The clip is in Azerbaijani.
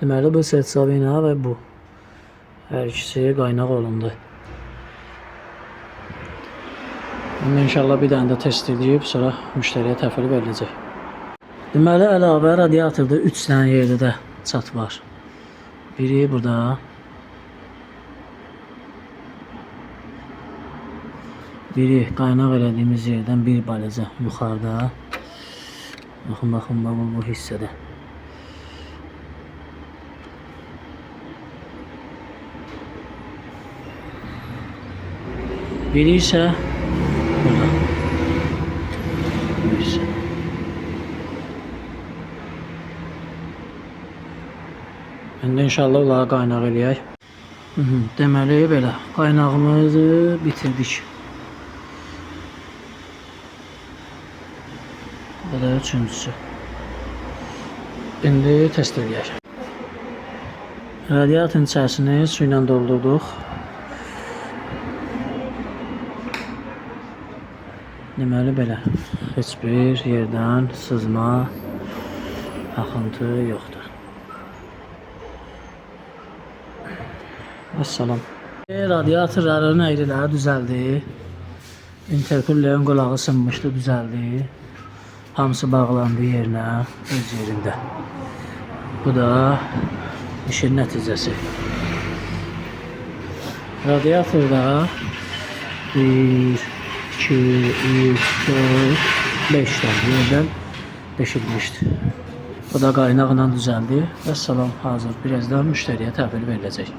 Deməli bu sertifikatına və bu. Hər ikisi qaynaq olundu. İnşallah bir dənə də test edib sonra müştəriyə təhvil veriləcək. Deməli əlavə radiatorda 3 dənə yerdə də çat var. Biri burada. Biri qaynaq elədiyimiz yerdən bir balaca yuxarıda. Baxın bu hissədə. Biri isə burada. İndi inşallah onları qaynaq eləyək. Deməli belə qaynağımızı bitirdik. Bu da üçüncüsü. İndi test eləyək. Radiatorun içərisini su ilə doldurduq. Deməli belə heç bir yerdən sızma, axıntı yoxdur. Əssalam. Radiatorların əyriləri düzəldi. Interkullerin qulağı sınmışdı, düzəldi. Hamısı bağlandı yerinə, öz yerində. Bu da işin nəticəsi. Radiatorda 1, 2, 3, 4, 5 tane yerdən deşilmişdi. Bu da qaynaqla düzəldi. Vəssalam, hazır. Birazdan müştəriyə təhvil veriləcək.